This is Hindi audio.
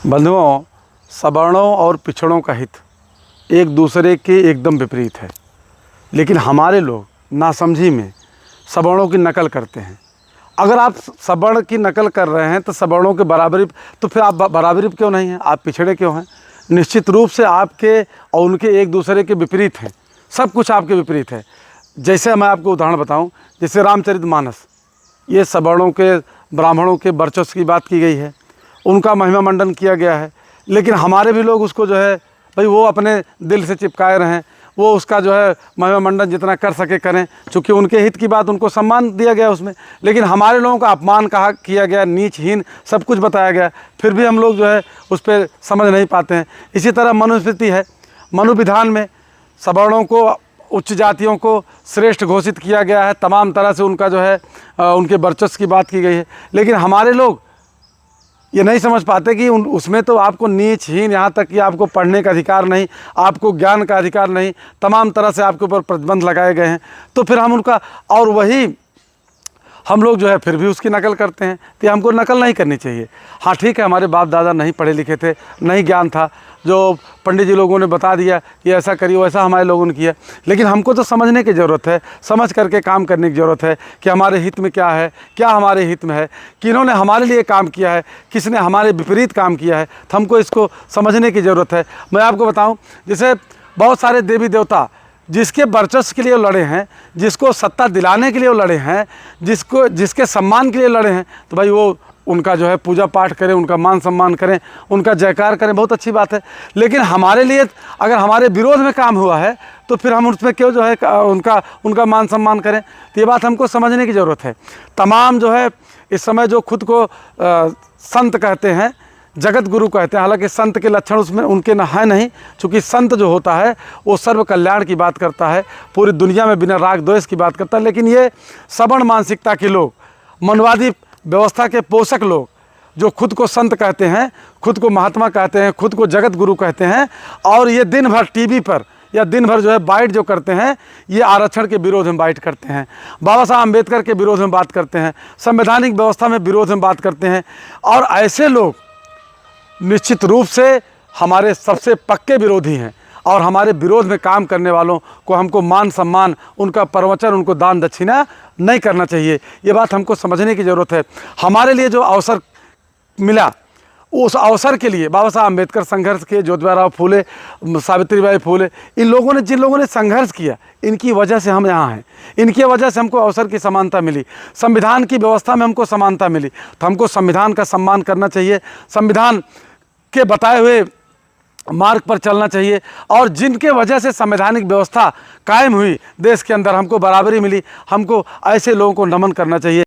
बंधुओं, सवर्णों और पिछड़ों का हित एक दूसरे के एकदम विपरीत है, लेकिन हमारे लोग नासमझी में सवर्णों की नकल करते हैं। अगर आप सवर्ण की नकल कर रहे हैं तो सवर्णों के बराबरी, तो फिर आप बराबरी क्यों नहीं हैं? आप पिछड़े क्यों हैं? निश्चित रूप से आपके और उनके एक दूसरे के विपरीत हैं, सब कुछ आपके विपरीत है। जैसे मैं आपको उदाहरण बताऊं, जैसे रामचरितमानस, ये सवर्णों के ब्राह्मणों के वर्चस्व की बात की गई है, उनका महिमा मंडन किया गया है, लेकिन हमारे भी लोग उसको जो है भाई वो अपने दिल से चिपकाए रहें, वो उसका जो है महिमा मंडन जितना कर सके करें, चूँकि उनके हित की बात, उनको सम्मान दिया गया उसमें, लेकिन हमारे लोगों का अपमान किया गया, नीचहीन सब कुछ बताया गया, फिर भी हम लोग जो है उस पर समझ नहीं पाते हैं। इसी तरह मनुस्मृति है, मनुविधान में सवर्णों को, उच्च जातियों को श्रेष्ठ घोषित किया गया है, तमाम तरह से उनका जो है उनके वर्चस्व की बात की गई है, लेकिन हमारे लोग ये नहीं समझ पाते कि उसमें तो आपको नीचहीन, यहाँ तक कि आपको पढ़ने का अधिकार नहीं, आपको ज्ञान का अधिकार नहीं, तमाम तरह से आपके ऊपर प्रतिबंध लगाए गए हैं। तो फिर हम उनका, और वही हम लोग जो है फिर भी उसकी नकल करते हैं, तो हमको नकल नहीं करनी चाहिए। हाँ ठीक है, हमारे बाप दादा नहीं पढ़े लिखे थे, नहीं ज्ञान था, जो पंडित जी लोगों ने बता दिया कि ऐसा करिए, वैसा हमारे लोगों ने किया, लेकिन हमको तो समझने की ज़रूरत है, समझ करके काम करने की ज़रूरत है कि हमारे हित में क्या है, क्या हमारे हित में है, किन्होंने हमारे लिए काम किया है, किसने हमारे विपरीत काम किया है, तो हमको इसको समझने की ज़रूरत है। मैं आपको बताऊँ, जैसे बहुत सारे देवी देवता जिसके वर्चस्व के लिए लड़े हैं, जिसको सत्ता दिलाने के लिए लड़े हैं, जिसके सम्मान के लिए लड़े हैं, तो भाई वो उनका जो है पूजा पाठ करें, उनका मान सम्मान करें, उनका जयकार करें, बहुत अच्छी बात है। लेकिन हमारे लिए अगर हमारे विरोध में काम हुआ है तो फिर हम उसमें क्यों जो है उनका मान सम्मान करें? तो ये बात हमको समझने की ज़रूरत है। तमाम जो है इस समय जो खुद को संत कहते हैं, जगत गुरु कहते हैं, हालांकि संत के लक्षण उसमें उनके न है नहीं, चूँकि संत जो होता है वो सर्व कल्याण की बात करता है, पूरी दुनिया में बिना राग द्वेष की बात करता है। लेकिन ये सवर्ण मानसिकता के लोग, मनवादी व्यवस्था के पोषक लोग, जो खुद को संत कहते हैं, खुद को महात्मा कहते हैं, खुद को जगत गुरु कहते हैं, और ये दिन भर टीवी पर या दिन भर जो है बाइट जो करते हैं, ये आरक्षण के विरोध में बाइट करते हैं, बाबा साहब अम्बेडकर के विरोध में बात करते हैं, संवैधानिक व्यवस्था में विरोध में बात करते हैं। और ऐसे लोग निश्चित रूप से हमारे सबसे पक्के विरोधी हैं, और हमारे विरोध में काम करने वालों को हमको मान सम्मान, उनका प्रवचन, उनको दान दक्षिणा नहीं करना चाहिए। ये बात हमको समझने की ज़रूरत है। हमारे लिए जो अवसर मिला, उस अवसर के लिए बाबा साहब अम्बेडकर संघर्ष किए, ज्योतिबा फूले, सावित्रीबाई फूले, इन लोगों ने, जिन लोगों ने संघर्ष किया, इनकी वजह से हम यहाँ हैं, इनकी वजह से हमको अवसर की समानता मिली, संविधान की व्यवस्था में हमको समानता मिली। तो हमको संविधान का सम्मान करना चाहिए, संविधान के बताए हुए मार्ग पर चलना चाहिए, और जिनके वजह से संवैधानिक व्यवस्था कायम हुई देश के अंदर, हमको बराबरी मिली, हमको ऐसे लोगों को नमन करना चाहिए।